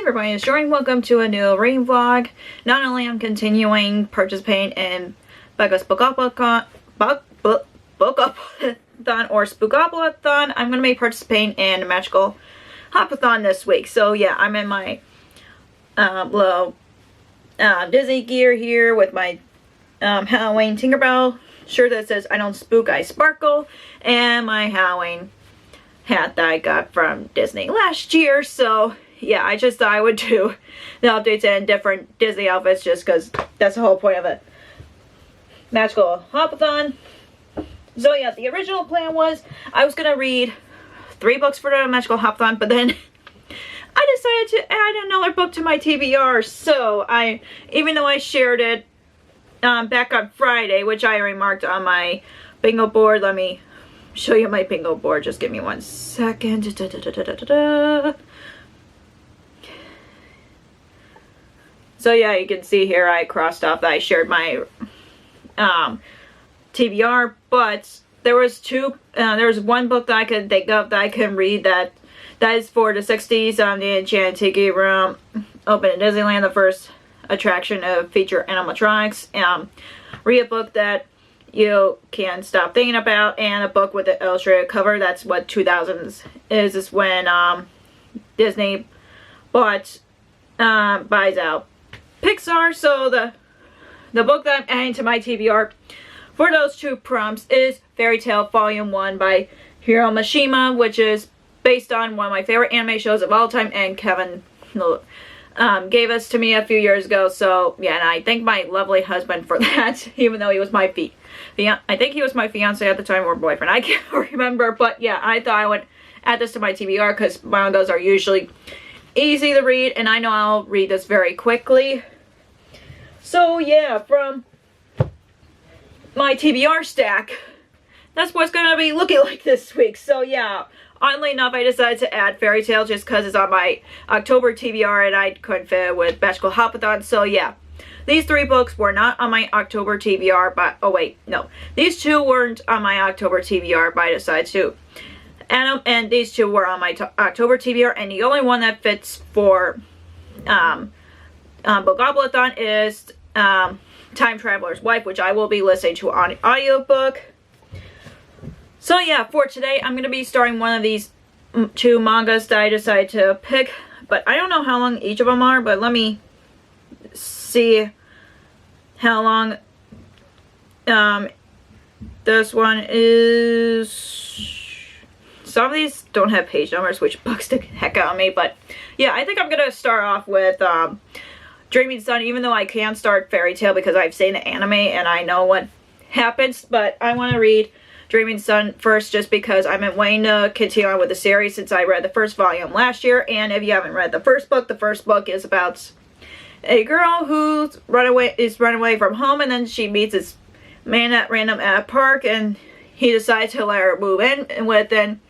everybody, it's Jordan. Welcome to a new reading vlog. Not only I'm continuing participating in Spookopolathon or Spookopolathon, I'm going to be participating in a magical Hopathon this week. So yeah, I'm in my little Disney gear here with my Halloween Tinkerbell shirt that says I don't spook, I sparkle, and my Halloween hat that I got from Disney last year. So yeah, I just thought I would do the updates in different Disney outfits just because that's the whole point of a magical Hopathon. So yeah, the original plan was I was going to read 3 books for the magical Hopathon, but then I decided to add another book to my TBR. So even though I shared it back on Friday, which I remarked on my bingo board, let me show you my bingo board. Just give me 1 second. So yeah, you can see here I crossed off that I shared my TBR, but there was one book that I could think of that I can read that is for the 60s on the Enchanted Tiki Room, open in Disneyland, the first attraction of feature animatronics. Read a book that you can't stop thinking about, and a book with an illustrated cover. That's what 2000s is when Disney buys out Pixar. So the book that I'm adding to my TBR for those 2 prompts is Fairy Tale Volume 1 by Hiro Mishima, which is based on one of my favorite anime shows of all time, and Kevin gave us to me a few years ago. So yeah, and I thank my lovely husband for that, even though he was my I think he was my fiance at the time, or boyfriend, I can't remember. But yeah, I thought I would add this to my TBR because mangas are usually easy to read, and I know I'll read this very quickly. So yeah, from my TBR stack, that's what's gonna be looking like this week. So yeah, oddly enough, I decided to add Fairy Tale just because it's on my October TBR and I couldn't fit it with Magical Hopathon. So yeah, these 3 books were not on my October TBR, but oh wait, no, these 2 weren't on my October TBR, but I decided to add them, and these 2 were on my October TBR, and the only one that fits for Spookopolathon is Time Traveler's Wife, which I will be listening to on audiobook. So yeah, for today, I'm going to be starting one of these 2 mangas that I decided to pick, but I don't know how long each of them are, but let me see how long this one is. Some of these don't have page numbers, which bugs the heck out of me, but yeah, I think I'm going to start off with Dreaming Sun, even though I can start Fairy Tale because I've seen the anime and I know what happens, but I want to read Dreaming Sun first just because I've been waiting to continue on with the series since I read the first volume last year. And if you haven't read the first book is about a girl who's run away from home, and then she meets this man at a park, and he decides to let her move in, and within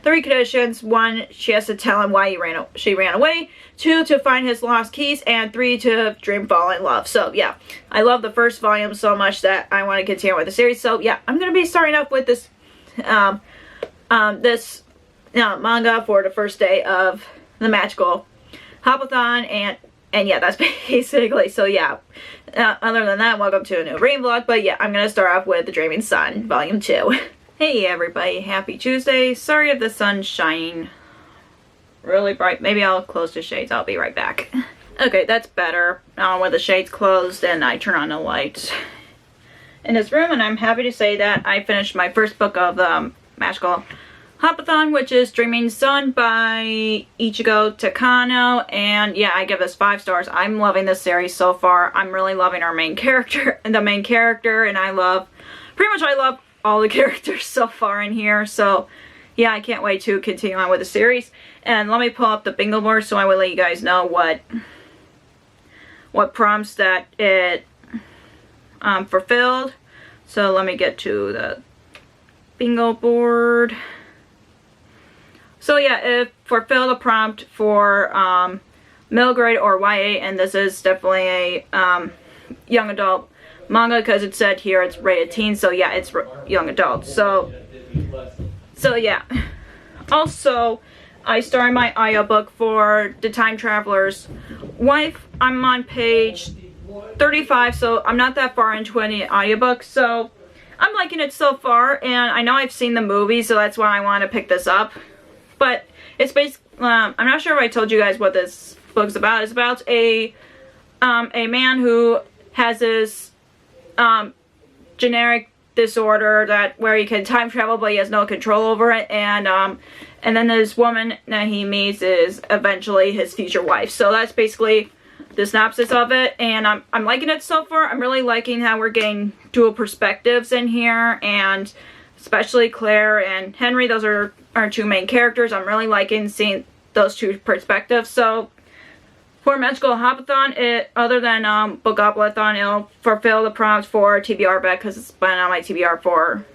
3 conditions: 1, she has to tell him why she ran away; 2, to find his lost keys; and 3, to dream fall in love. So yeah, I love the first volume so much that I want to continue with the series. So yeah, I'm going to be starting off with this manga for the first day of the magical Hopathon, and yeah, that's basically, so yeah, other than that, welcome to a new reading vlog. But yeah, I'm going to start off with The Dreaming Sun, Volume 2. Hey everybody, happy Tuesday. Sorry if the sun's shining really bright. Maybe I'll close the shades. I'll be right back. Okay, that's better. With the shades closed and I turn on the lights in this room, and I'm happy to say that I finished my first book of the magical Hopathon, which is Dreaming Sun by Ichigo Takano, and yeah, I give this 5 stars. I'm loving this series so far. I'm really loving our main character, and I love all the characters so far in here. So yeah, I can't wait to continue on with the series. And let me pull up the bingo board so I will let you guys know what prompts that it fulfilled. So let me get to the bingo board. So yeah, it fulfilled a prompt for middle grade or YA, and this is definitely a young adult manga because it said here it's rated teen, so yeah, it's young adult. So yeah. Also, I started my audiobook for The Time Traveler's Wife. I'm on page 35, so I'm not that far into any audiobook, so I'm liking it so far, and I know I've seen the movie, so that's why I want to pick this up. But it's basically, I'm not sure if I told you guys what this book's about. It's about a man who has this generic disorder where he can time travel, but he has no control over it, and then this woman that he meets is eventually his future wife. So that's basically the synopsis of it, and I'm liking it so far. I'm really liking how we're getting dual perspectives in here, and especially Claire and Henry. Those are our two main characters. I'm really liking seeing those two perspectives. So for Magical Hopathon, other than Spookopolathon, it'll fulfill the prompts for TBR back because it's been on my TBR for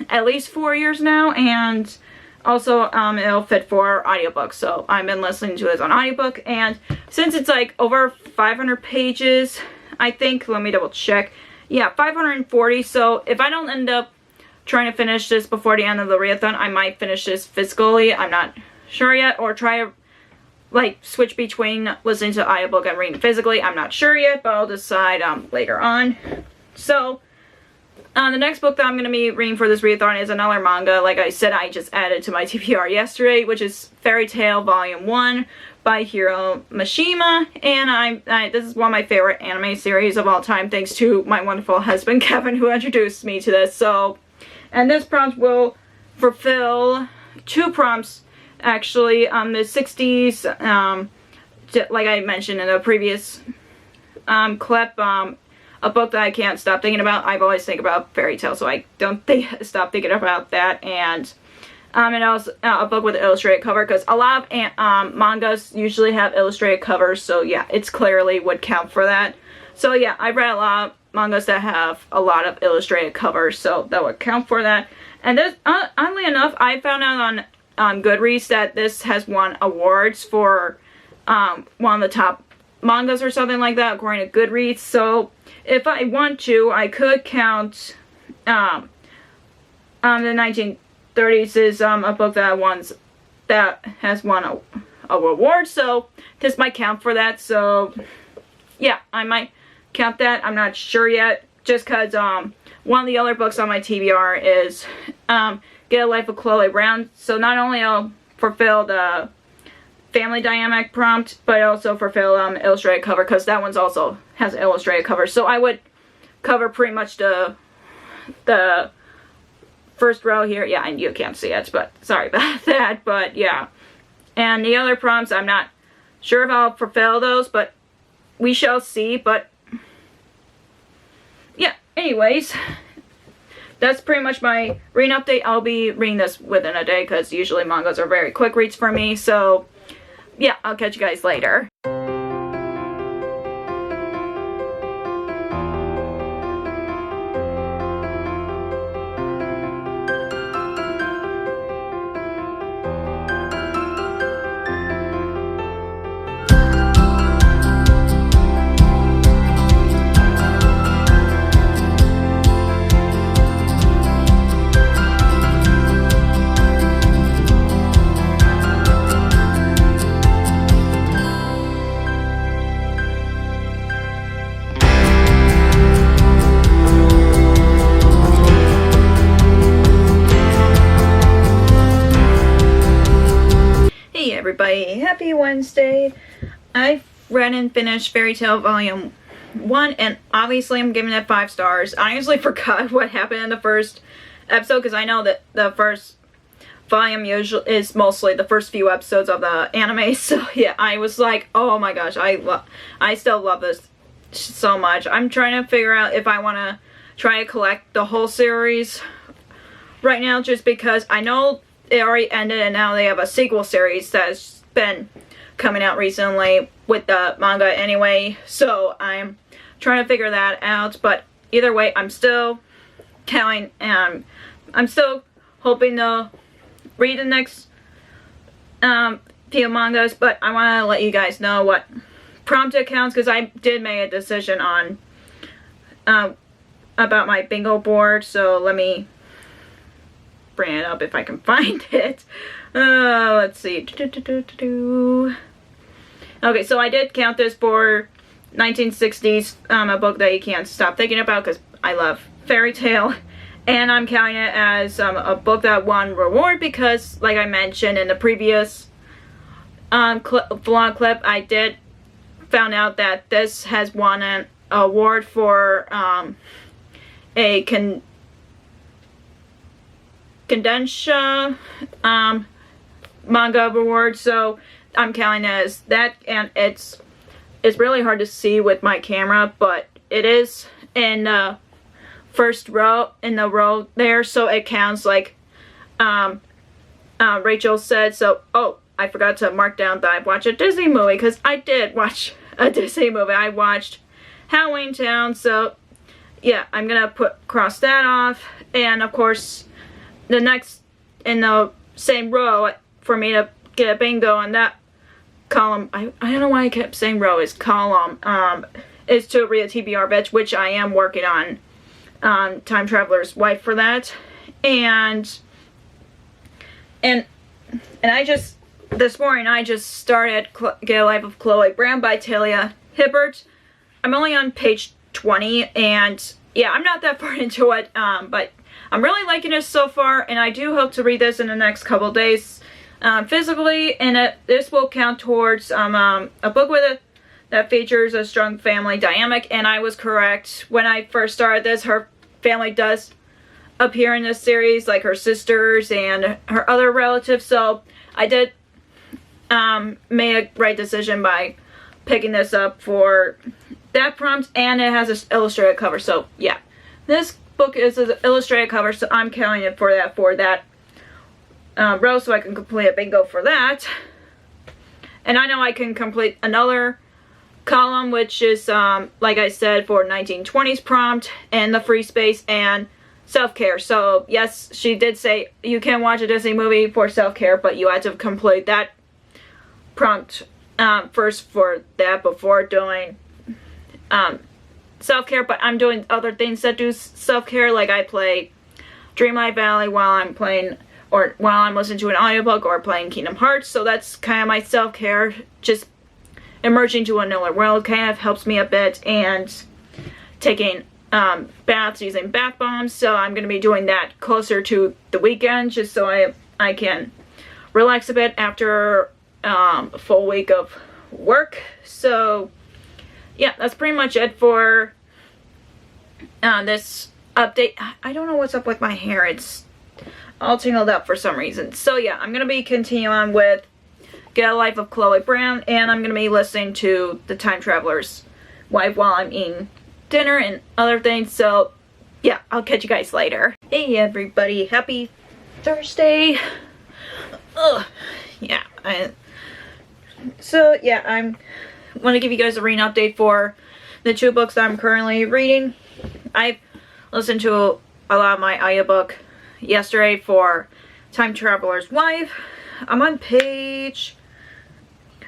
at least 4 years now, and also it'll fit for audiobooks. So I've been listening to this on audiobook, and since it's like over 500 pages, I think, let me double check. Yeah, 540. So if I don't end up trying to finish this before the end of the readathon, I might finish this physically. I'm not sure yet, or try to like switch between listening to audiobook and reading physically. I'm not sure yet, but I'll decide later on. So the next book that I'm going to be reading for this readathon is another manga. Like I said, I just added to my TBR yesterday, which is Fairy Tail Volume 1 by Hiro Mishima, and this is one of my favorite anime series of all time, thanks to my wonderful husband Kevin, who introduced me to this. So, and this prompt will fulfill 2 prompts actually, the 60s, like I mentioned in a previous clip, a book that I can't stop thinking about. I've always think about Fairy Tail, so I don't stop thinking about that. And also a book with an illustrated cover, because a lot of mangas usually have illustrated covers, so yeah, it's clearly would count for that. So yeah, I've read a lot of mangas that have a lot of illustrated covers, so that would count for that. And this, oddly enough, I found out on Goodreads that this has won awards for one of the top mangas or something like that, according to Goodreads. So if I want to, I could count the 1930s is a book that has won a award, so this might count for that. So yeah, I might count that. I'm not sure yet, just because one of the other books on my TBR is Get a Life of Chloe Brown. So not only I'll fulfill the family dynamic prompt, but also fulfill illustrated cover, because that one's also has an illustrated cover. So I would cover pretty much the first row here. Yeah, and you can't see it, but sorry about that. But yeah, and the other prompts, I'm not sure if I'll fulfill those, but we shall see. But yeah, anyways, that's pretty much my reading update. I'll be reading this within a day, because usually mangas are very quick reads for me. So yeah, I'll catch you guys later. Everybody, happy Wednesday. I've read and finished Fairy Tail Volume 1, and obviously I'm giving it 5 stars. I honestly forgot what happened in the first episode, because I know that the first volume usually is mostly the first few episodes of the anime. So yeah, I was like, oh my gosh, I still love this so much. I'm trying to figure out if I want to try to collect the whole series right now, just because I know it already ended, and now they have a sequel series that's been coming out recently with the manga anyway. So I'm trying to figure that out. But either way, I'm still counting, and I'm still hoping to read the next few mangas. But I want to let you guys know what prompt counts, because I did make a decision on about my bingo board. So let me bring it up if I can find it. Let's see. Okay, so I did count this for 1960s, a book that you can't stop thinking about because I love fairy tale. And I'm counting it as a book that won reward because, like I mentioned in the previous vlog clip, I did found out that this has won an award for a Condensha manga award, so I'm counting it as that, and it's really hard to see with my camera, but it is in the first row, in the row there, so it counts like Rachel said. So, oh, I forgot to mark down that I watched a Disney movie, because I did watch a Disney movie. I watched Halloween Town, so yeah, I'm gonna cross that off, and of course, the next in the same row for me to get a bingo on that column, I don't know why I kept saying row, is column, is to read a TBR bitch, which I am working on Time Traveler's Wife for that, and I just, this morning I just started Get a Life of Chloe Brown by Talia Hibbert. I'm only on page 20, and yeah, I'm not that far into it, but I'm really liking it so far, and I do hope to read this in the next couple days physically, and this will count towards a book that features a strong family dynamic, and I was correct. When I first started this, her family does appear in this series, like her sisters and her other relatives, so I did make a right decision by picking this up for that prompt, and it has an illustrated cover, so yeah. This book is an illustrated cover, so I'm counting it for that row, so I can complete a bingo for that. And I know I can complete another column, which is, like I said, for 1920s prompt, and the free space, and self-care. So, yes, she did say you can watch a Disney movie for self-care, but you had to complete that prompt first for that before doing self-care. But I'm doing other things that do self-care, like I play Dreamlight Valley while I'm playing, or while I'm listening to an audiobook, or playing Kingdom Hearts. So that's kind of my self-care, just emerging to another world kind of helps me a bit, and taking baths using bath bombs. So I'm going to be doing that closer to the weekend, just so I can relax a bit after a full week of work. So yeah, that's pretty much it for this update. I don't know what's up with my hair. It's all tangled up for some reason. So yeah, I'm going to be continuing on with Get a Life of Chloe Brown, and I'm going to be listening to The Time Traveler's Wife while I'm eating dinner and other things. So yeah, I'll catch you guys later. Hey everybody, happy Thursday. Ugh, yeah. So yeah, I want to give you guys a reading update for the 2 books that I'm currently reading. I've listened to a lot of my audiobook yesterday for Time Traveler's Wife. I'm on page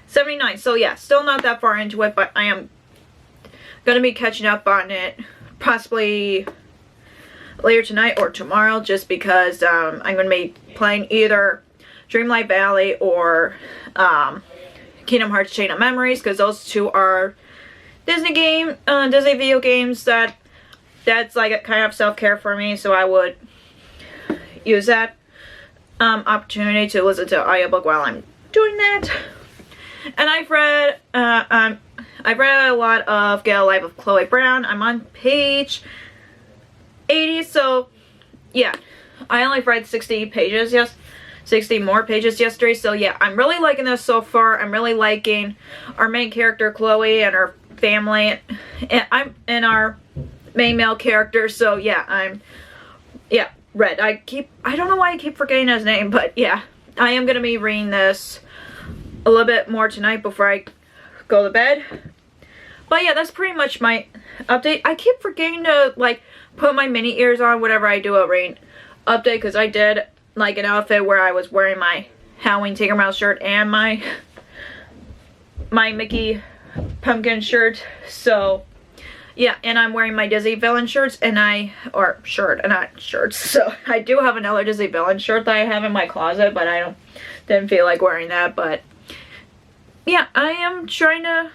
79, so yeah, still not that far into it, but I am going to be catching up on it possibly later tonight or tomorrow, just because I'm going to be playing either Dreamlight Valley or Kingdom Hearts Chain of Memories, because those 2 are Disney video games that's like a kind of self-care for me, so I would use that opportunity to listen to an audiobook while I'm doing that. And I've read a lot of Get a Life of Chloe Brown. I'm on page 80, so yeah, I only read 60 pages, 60 more pages yesterday, so yeah, I'm really liking this so far. I'm really liking our main character Chloe and her family, and our main male character, so yeah, Red. I don't know why I keep forgetting his name, but yeah, I am going to be reading this a little bit more tonight before I go to bed. But yeah, that's pretty much my update. I keep forgetting to, like, put my mini ears on whenever I do a rain update, because I did, like, an outfit where I was wearing my Halloween Tinker Mouse shirt and my Mickey pumpkin shirt. So Yeah, and I'm wearing my Disney villain shirts, and not shirts. So I do have another Disney villain shirt that I have in my closet, but didn't feel like wearing that. But yeah, I am trying to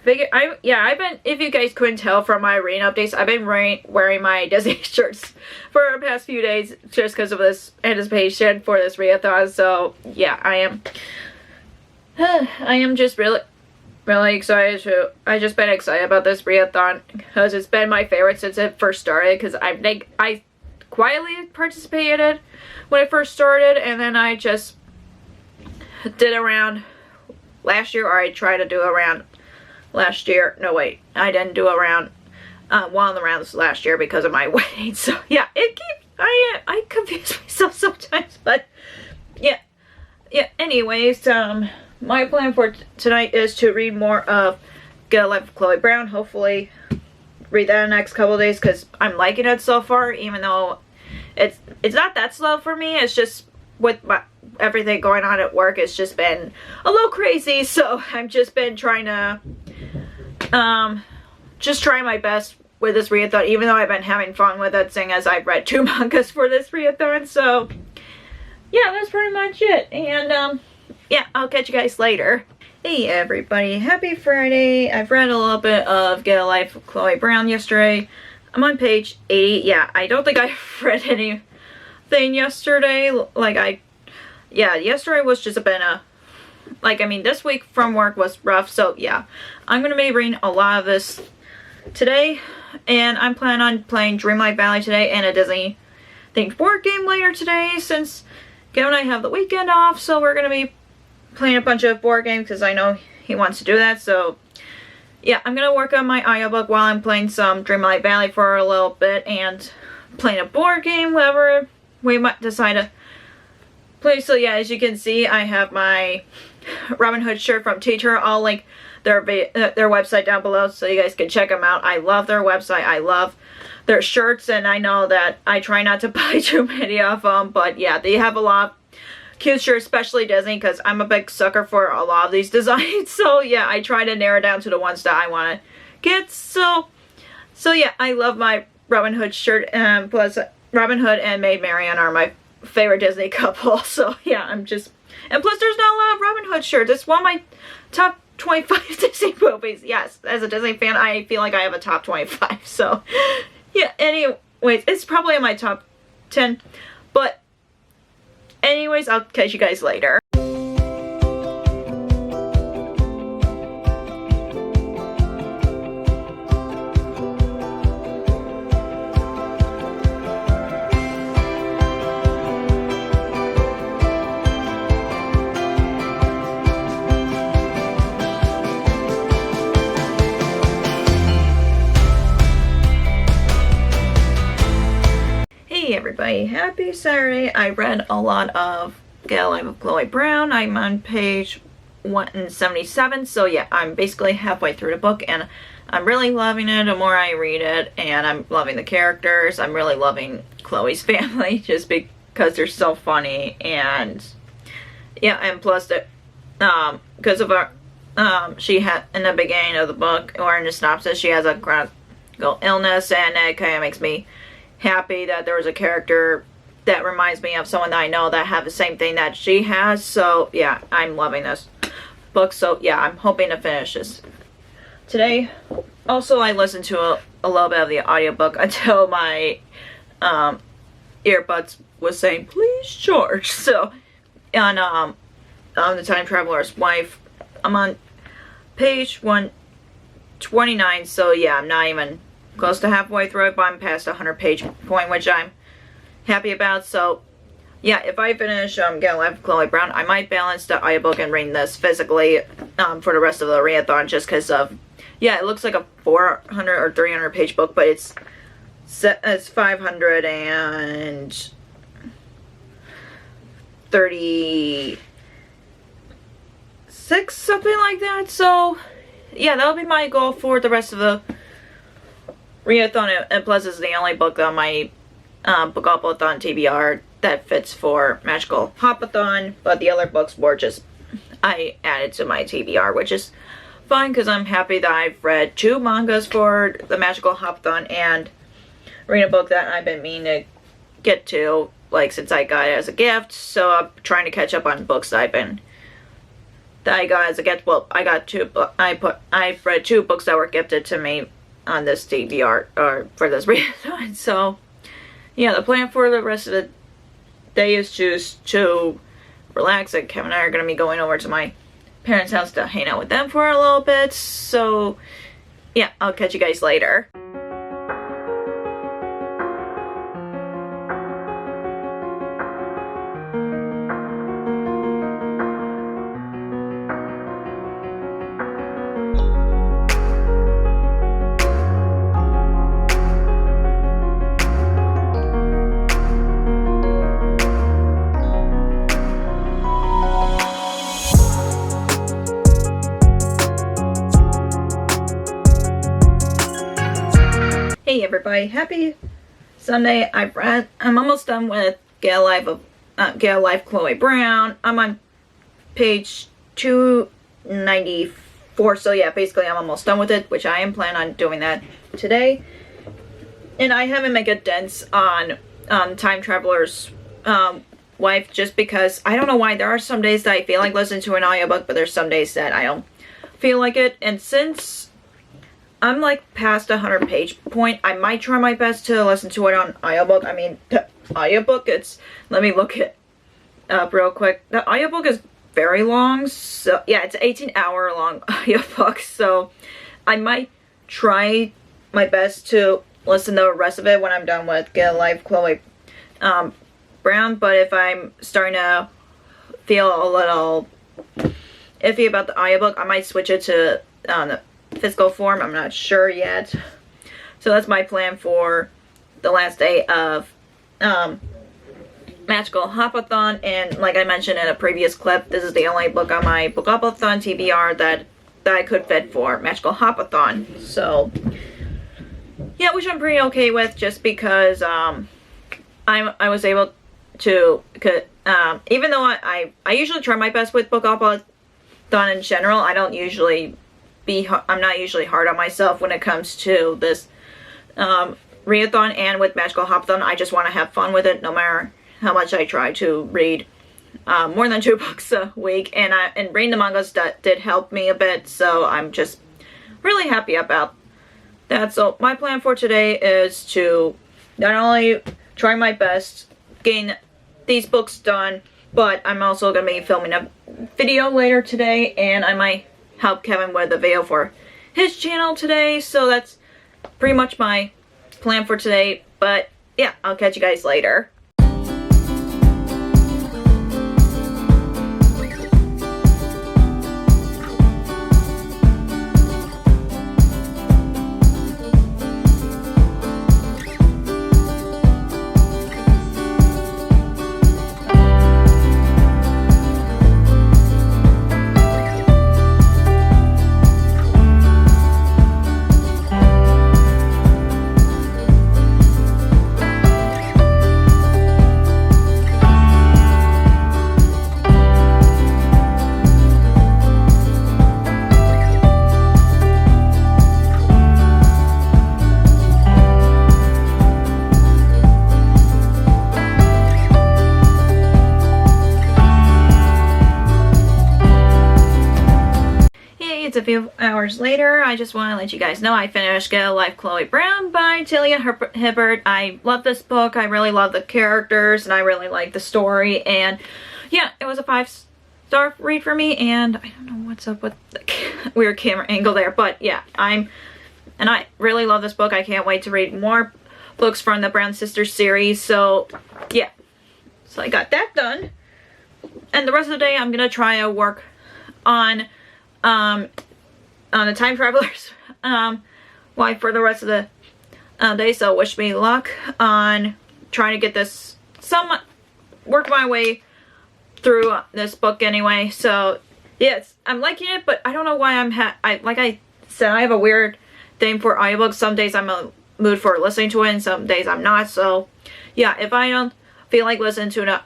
figure. I've been. If you guys couldn't tell from my rain updates, I've been wearing my Disney shirts for the past few days just because of this anticipation for this readathon. So yeah, I am. I am just really excited to. I just been excited about this readathon because it's been my favorite since it first started. Because I quietly participated when it first started, and then I just did around last year, or I tried to do around last year. No wait, I didn't do around one of the rounds last year because of my wedding. So yeah, I confuse myself sometimes, but yeah. Anyways, my plan for tonight is to read more of Get a Life with Chloe Brown. Hopefully read that in the next couple of days because I'm liking it so far, even though it's not that slow for me. It's just with everything going on at work, it's just been a little crazy. So I've just been trying to just try my best with this readathon, even though I've been having fun with it, seeing as I've read 2 mangas for this readathon. So yeah, that's pretty much it. And yeah, I'll catch you guys later. Hey everybody, happy Friday. I've read a little bit of Get a Life with Chloe Brown yesterday. I'm on page 80. Yeah, I don't think I read anything yesterday. Yesterday was just this week from work was rough. So yeah, I'm going to be reading a lot of this today. And I'm planning on playing Dreamlight Valley today and a Disney themed board game later today, since Gail and I have the weekend off. So we're going to be playing a bunch of board games because I know he wants to do that. So yeah, I'm going to work on my audiobook while I'm playing some Dreamlight Valley for a little bit and playing a board game, whatever we might decide to play. So yeah, as you can see, I have my Robin Hood shirt from Teacher. I'll link their website down below so you guys can check them out. I love their website. I love their shirts, and I know that I try not to buy too many of them, but yeah, they have a lot of cute shirts, especially Disney, because I'm a big sucker for a lot of these designs. So yeah, I try to narrow down to the ones that I want to get. So yeah, I love my Robin Hood shirt, and plus Robin Hood and Maid Marian are my favorite Disney couple. So yeah, and plus there's not a lot of Robin Hood shirts. It's one of my top 25 Disney movies. Yes, as a Disney fan, I feel like I have a top 25. So yeah, anyways, it's probably in my top 10. But anyways, I'll catch you guys later. Hey everybody, happy Saturday. I read a lot of Get a Life with Chloe Brown. I'm on page 177, so yeah, I'm basically halfway through the book, and I'm really loving it the more I read it, and I'm loving the characters. I'm really loving Chloe's family just because they're so funny, and yeah, and plus because of her, she had in the beginning of the book, or in the synopsis, she has a chronic illness, and it kind of makes me happy that there was a character that reminds me of someone that I know that have the same thing that she has. So yeah, I'm loving this book. So yeah, I'm hoping to finish this today. Also, I listened to a little bit of the audiobook until my earbuds was saying please charge. So on The Time Traveler's Wife, I'm on page 129. So yeah, I'm not even close to halfway through it, but I'm past the 100-page point, which I'm happy about. So yeah, if I finish Get a Life with Chloe Brown, I might balance the audiobook and read this physically for the rest of the readathon, just because of, yeah, it looks like a 400 or 300 page book, but it's 536, something like that. So yeah, that'll be my goal for the rest of the readathon, and plus it's the only book on my Spookopolathon TBR that fits for Magical Hopathon, but the other books were just I added to my TBR, which is fine because I'm happy that I've read 2 mangas for the Magical Hopathon and read a book that I've been meaning to get to, like, since I got it as a gift. So I'm trying to catch up on books that I got as a gift. Well, I've read 2 books that were gifted to me on this DVR, or for this reason. So yeah, the plan for the rest of the day is just to relax, and Kevin and I are going to be going over to my parents' house to hang out with them for a little bit. So yeah, I'll catch you guys later. Hey everybody, happy Sunday. I'm almost done with Get a Life Chloe Brown. I'm on page 294, so yeah, basically I'm almost done with it, which I am planning on doing that today. And I haven't made a dent on Time Traveler's Wife, just because I don't know why. There are some days that I feel like listening to an audiobook, but there's some days that I don't feel like it. And since I'm like past the 100-page point, I might try my best to listen to it on audiobook. I mean, the audiobook, let me look it up real quick. The audiobook is very long, so yeah, it's an 18-hour long audiobook, so I might try my best to listen to the rest of it when I'm done with Get a Life Chloe Brown. But if I'm starting to feel a little iffy about the audiobook, I might switch it to the physical form. I'm not sure yet. So that's my plan for the last day of Magical Hopathon. And like I mentioned in a previous clip, this is the only book on my Spookopolathon TBR that I could fit for Magical Hopathon. So yeah, which I'm pretty okay with, just because I was able to, even though I usually try my best with Spookopolathon in general, I'm not usually hard on myself when it comes to this readathon. And with Magical Hopathon, I just want to have fun with it, no matter how much I try to read more than 2 books a week. And reading the mangas did help me a bit, so I'm just really happy about that. So my plan for today is to not only try my best getting these books done, but I'm also going to be filming a video later today, and I might help Kevin with a video for his channel today. So that's pretty much my plan for today. But yeah, I'll catch you guys later. It's a few hours later. I just want to let you guys know I finished Get a Life Chloe Brown by Talia Hibbert. I love this book. I really love the characters, and I really like the story. And yeah, it was a 5-star read for me. And I don't know what's up with the weird camera angle there, but yeah, I really love this book. I can't wait to read more books from the Brown Sisters series. So yeah, so I got that done. And the rest of the day, I'm gonna try to work on the Time Traveler's Wife for the rest of the day. So wish me luck on trying to get this work my way through this book anyway. So yes, I'm liking it, but I don't know why like I said, I have a weird thing for audiobooks. Some days I'm in a mood for listening to it, and some days I'm not. So yeah, if I don't feel like listening to an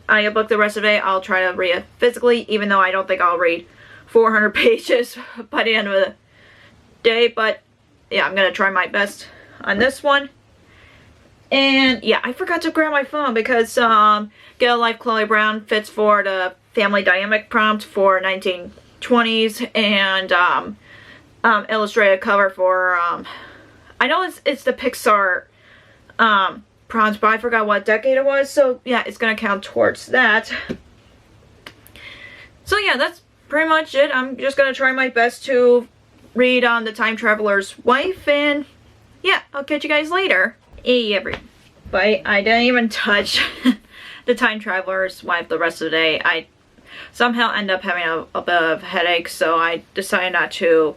audiobook the rest of the day, I'll try to read it physically, even though I don't think I'll read 400 pages by the end of the day, but yeah, I'm gonna try my best on this one. And yeah, I forgot to grab my phone because Get a Life Chloe Brown fits for the family dynamic prompt for 1920s, and illustrated cover for I know it's the Pixar prompts, but I forgot what decade it was, so yeah, it's gonna count towards that. So yeah, that's pretty much it. I'm just gonna try my best to read on The Time Traveler's Wife, and yeah, I'll catch you guys later. Hey everybody, I didn't even touch The Time Traveler's Wife the rest of the day. I somehow end up having a bit of headache, so I decided not to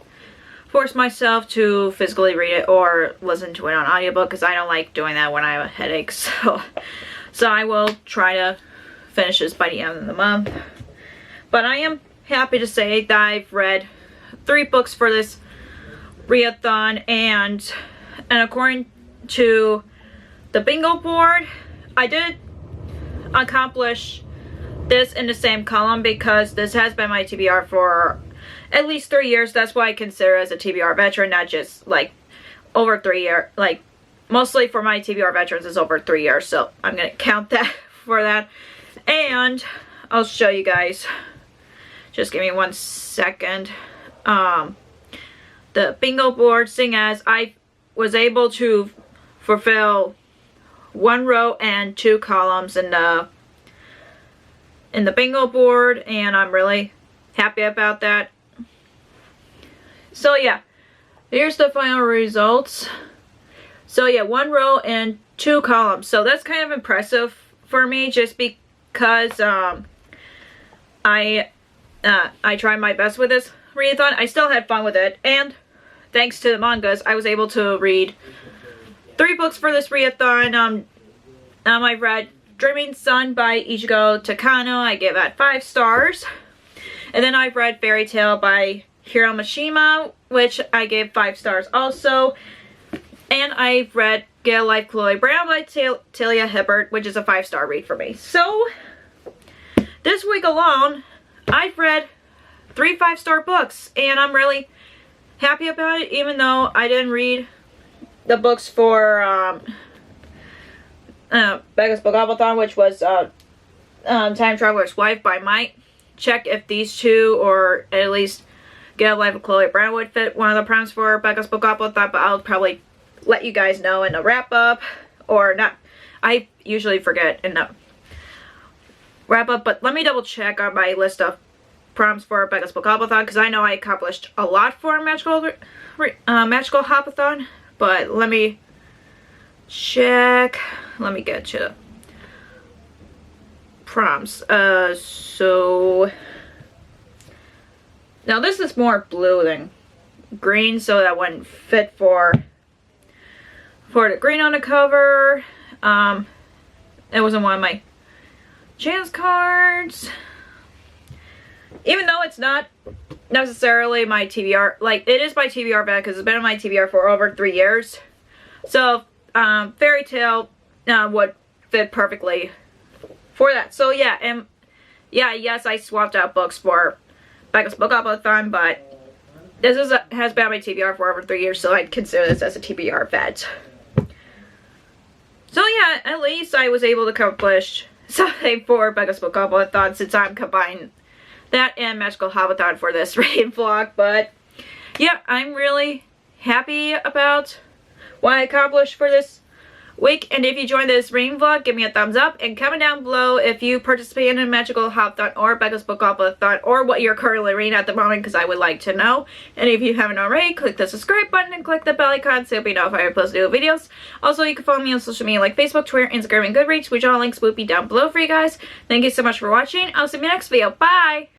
force myself to physically read it or listen to it on audiobook, because I don't like doing that when I have a headache. So I will try to finish this by the end of the month. But I am happy to say that I've read 3 books for this readathon, and according to the bingo board, I did accomplish this in the same column, because this has been my TBR for at least 3 years. That's why I consider as a TBR veteran, not just like over 3 years. Like mostly for my TBR veterans is over 3 years, so I'm gonna count that for that. And I'll show you guys. Just give me 1 second. The bingo board, seeing as I was able to fulfill 1 row and 2 columns in the bingo board, and I'm really happy about that. So yeah, here's the final results. So yeah, 1 row and 2 columns. So that's kind of impressive for me, just because I tried my best with this readathon. I still had fun with it, and thanks to the mangas, I was able to read 3 books for this readathon. I've read Dreaming Sun by Ichigo Takano. I gave that 5 stars. And then I've read Fairy Tale by Hiro Mishima, which I gave 5 stars also. And I've read Get a Life Chloe Brown by Talia Hibbert, which is a 5-star read for me. So this week alone, I've read 3 5-star books, and I'm really happy about it, even though I didn't read the books for Becca's Spookopolathon, which was Time Traveler's Wife. But I might check if these 2, or at least Get a Life of Chloe Brown, would fit one of the prompts for Becca's Spookopolathon, but I'll probably let you guys know in the wrap up, or not. I usually forget in the wrap up, but let me double check on my list of prompts for Becca's Spookopolathon, because I know I accomplished a lot for Magical Hopathon, but let me check. Let me get to prompts. So now this is more blue than green, so that wouldn't fit for the green on the cover. It wasn't one of my chance cards, even though it's not necessarily my TBR. Like, it is my TBR bet, because it's been on my TBR for over 3 years. So Fairy Tale would fit perfectly for that. So yeah, and yeah, yes, I swapped out books for Becca's Spookopolathon, but this has been on my TBR for over 3 years, so I'd consider this as a TBR vet. So yeah, at least I was able to accomplish something for Becca's Spookopolathon, since I'm combining that and Magical Hopathon for this raid vlog. But yeah, I'm really happy about what I accomplished for this week. And if you enjoyed this rain vlog, give me a thumbs up, and comment down below if you participate in Magical Hopathon or Becca's Spookopolathon, or what you're currently reading at the moment, because I would like to know. And if you haven't already, click the subscribe button and click the bell icon so you'll be notified when I post new videos. Also, you can follow me on social media like Facebook, Twitter, Instagram, and Goodreads, which all links will be down below for you guys. Thank you so much for watching. I'll see you in my next video. Bye!